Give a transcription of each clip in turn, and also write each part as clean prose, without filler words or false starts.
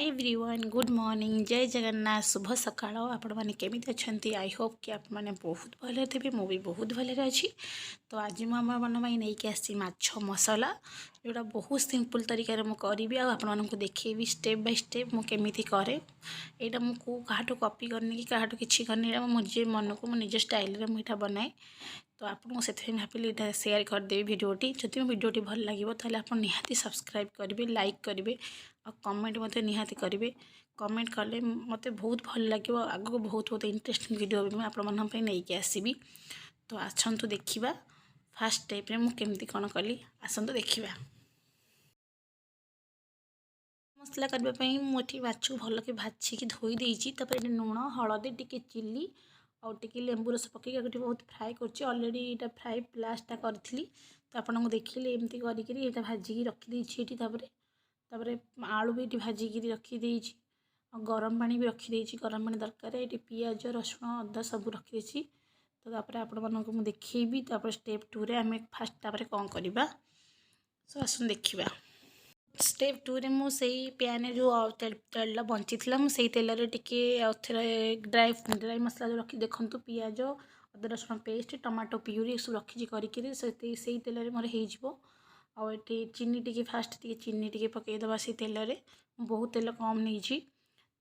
Hi everyone good morning जय जगन्नाथ शुभ सकाळ आपण मैंने केमी अच्छा आई होप कि आप मैंने बहुत भले थे मु भी बहुत भले अच्छी। तो आज मुझे मन नहीं आसी माछ मसला जोटा बहुत सिंपल तरीके मुझे आपको देखी स्टेप बाय स्टेप मुझे कै यहाँ मुझे क्या कॉपी करनी कि क्या किसी करनी मुझे मन को मुझे स्टाइल मुझे बनाए। तो आपको से भाविली यहाँ सेयार करदेवी भिडियोटी जब मो भिडियोटी भल लगे तो आप निहाती सब्सक्राइब करेंगे लाइक करेंगे और कमेंट मत निहाती करेंगे। कमेंट कले मत बहुत भल लगे आग को बहुत बहुत इंटरेस्टिंग वीडियो भी मुझे नहीं आसबि। तो आसतु देखा फास्ट स्टेप मुझे कौन कली आसतु देखा। मसला करने मुझे माछ भल के भाजिकी धोई देपर लुण हलदी टी चिली और टी लेंबू रस पकई बहुत फ्राए कर ऑलरेडी यहाँ फ्राए लास्टा करी। तो आपको देखिले एमती कर भाजिकी रखीदी आलू भी ये भाजिकी रखीदी गरम पानी भी रखीदी गरम पानी दरकार ये पियाज रसुण अदा सब रखीदी। तो आपको देखी स्टेप 2 रे आम फास्ट कौन करवा। सो आसन देखा स्टेप 2 रे मुझे पैन जो तेल बंची मुझे तेल टिके ड्राई मसला जो रखी देखूँ पियाज अदा रसुण पेस्ट टमाटो प्यूरी सब रखी करी से तेल मोर हो आठी चीनी टी फास्ट चीनी टी पकईदबा से तेल रे बहुत तेल कम नहीं।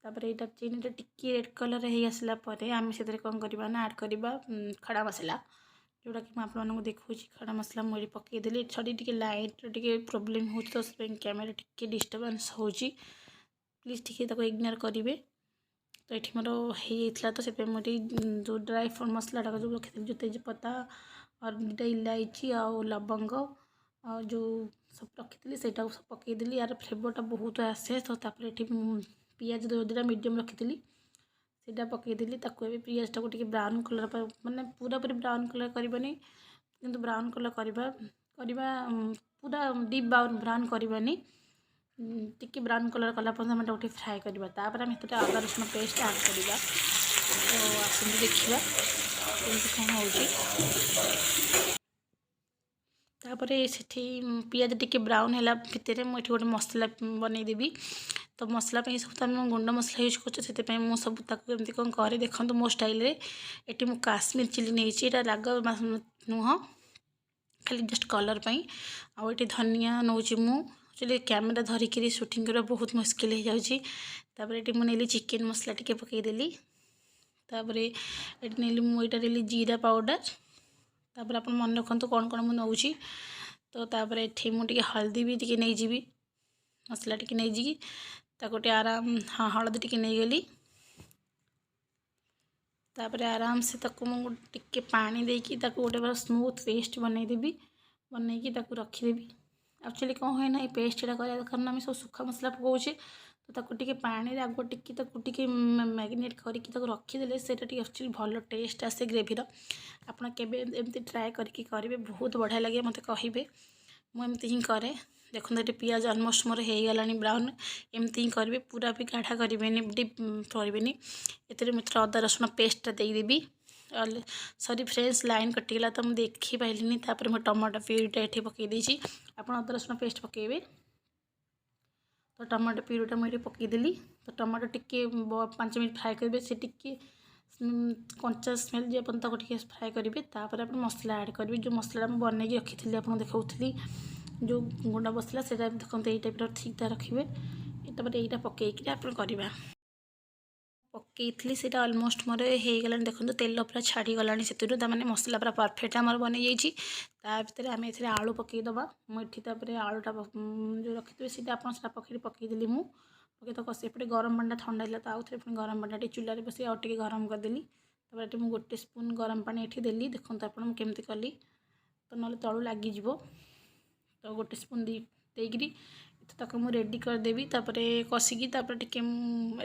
तापर यहाँ चीनी टी रेड कलर हो आसला आम से कौन करवा ना ऐड करवा खड़ा मसला जोटा कि आपको देखा खड़ा मसला मुझे पकईदेली सॉरी टी लाइट टी प्रोब्लेम हो तो कैमेरा टी डिस्टर्बान्स हो प्लीज टी इग्नोर करेंगे। तो ये मोर होता तो से मुझे जो ड्राई फ्रूट मसला जो रखी जो तेजपत्ता और दुटा इलायची आ लवंग और जो सब रखी से सब पकईदेली यार फ्लेवरटा बहुत आसे। तो पियाज दुटा मीडियम रखी से पकईदेली पियाज टाक ब्राउन कलर माने पूरा पूरी ब्राउन कलर करवानी कि ब्राउन कलर करवा पूरा डीप ब्राउन करवानी टी ब्राउन कलर कला उठे फ्राए करवा तापर आम अदा रसुण पेस्ट ऐड करवा। तो आसतु देखा कौन हो से पियाज टी ब्राउन है भितर मुझे गोटे मसला बनईदेवी। तो मसला सब तो आम गुंड मसला यूज कर मुझे सब एमती कौन करे देखो मो स्टाइल ये मुझे काश्मीर चिली नहीं राग नुह खाली जस्ट कलर आठी धनिया नौची मुझे कैमेरा धरिकी शूटिंग करवा बहुत मुस्किल हो जाऊँगी। ये मुझे चिकेन मसला टी पकईदेली ये नेली जीरा पाउडर तापर आप मन रखु कौन कौन मुझे नौची। तो ये मुझे हल्दी भी टी नहीं जी मसला टी नहीं ताकि आराम हाँ हलदी टी नहीं गली तापर आराम से टिके पानी देकी गोटे बार स्मूथ पेस्ट बनईदेवी बनईकी रखीदेवी। एक्चुअली कौन हुए ना ये पेस्ट यहाँ कर कारण आम सब सुखा मसला पकाचे तो टी पानी आग टी मैरिनेट करके रखीदे से एक्चुअली भल टेस्ट आसे ग्रेवीर। आपड़ केमती ट्राए करके करेंगे बहुत बढ़िया लगे मत कहे मुझे ही कै देखो ये पियाज अलमोस्ट मोर हो गला ब्राउन एमती ही करेंगे पूरा भी गाढ़ा करें डीप करें। ये अदा रसुण पेस्टा देदेवी सॉरी फ्रेंड्स लाइन कटिगला तो मुझे देखी पाइलिनी मुझे टमाटो प्यूरीटा ये पकईदी आप अदा रसुण पेस्ट पकईबे। तो टमाटो प्यूरीटा मुझे पकईदेली तो टमाटो टिके 5 मिनट फ्राए करेंगे से टिके कंचा स्मेल जे टी फ्राए करेंगे। तापर आप मसला ऐड करेंगे जो मसला बनई रखी आपको देखी जो गुंड मसला से देखते ये टाइप ठीक रखिए। तापर यहाँ पकईकि आप करवा पकई से अलमोस्ट मोर हो गला देखो तेल पूरा छाड़ी गला से मैंने मसला पूरा परफेक्ट आम बन जाती आम ए आलू पकईदबा मुझे आलूटा जो रखी से आप पकईदेली मुझे तो कषे एपटे गरम पानी ठंडा है तो आउ थे गरम पानी चूल्हे बस आउ टे गरम करदेली तापर ये गोटे स्पून गरम पानी ये देली देखो आपको केमती कली तो ना तलू लगिज। तो गोटे स्पून देकरी तक मुझे रेडी करदेवी कषिकी टी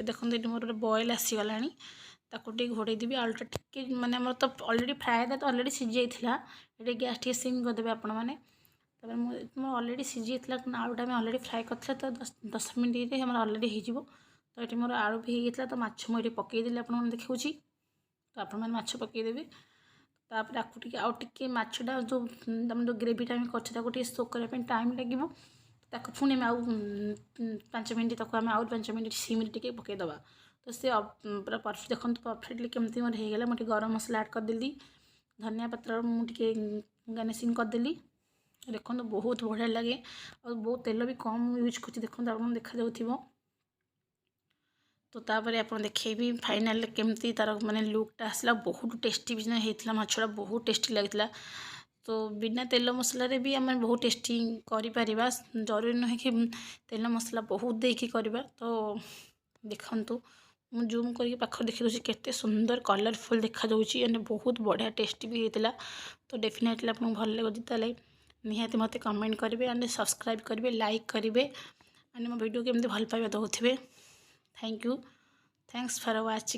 देखो ये मोर बॉयल आसीगला ताकू घोड़ेदेवी आलूटा टी मैंने मोर तो ऑलरेडी फ्राए था तो ऑलरेडी सीझी जाता ये गैस टी सिम करदेवे आपण मैंने मोर ऑलरेडी सीझी जाता आलूटा आम ऑलरेडी फ्राए करते तो 10 मिनट ऑलरेडी हो। तो ये मोर आलू भी होता तो माछ मुझे पकईदेली आप देखा तो आप पकईदेवी तापर आपको आउ टे माछटा जो ग्रेवीटा कर सोक करने टाइम लगे ताको पुणी आम आउ 5 मिनट ताको आम आउ 5 मिनट सिम टिके पकईदबा तो सी पूरा परफेक्ट देखो परफेक्टली केमती मोर होगा मुझे गरम मसला ऐड करदेली धनिया पत्र मुझे गार्निशिंग करदेली देखो बहुत बढ़िया लगे और बहुत तेल भी कम यूज कर देखो आप देखा जाऊ तो तापर आप देखेबी फाइनाल केमती तार माने लुकटा आसला बहुत टेस्टी भी होता माछटा बहुत टेस्टी लगी तो बिना तेल मसला भी आम बहुत टेस्टी करा जरूरी नुहे कि तेल मसला बहुत देकी करवा तो देखु मु जूम करके पाख देखी दूसरी केते सुंदर कलरफुल देखा जाउची एंड बहुत बढ़िया टेस्टी भी होता तो डेफिनेटली आपको भल लगे ताले निहाती मत कमेंट करेंगे एंड सब्सक्राइब करेंगे लाइक करेंगे एंड मो वीडियो केमती भल पाइबा दउथिबे thank you thanks for watching.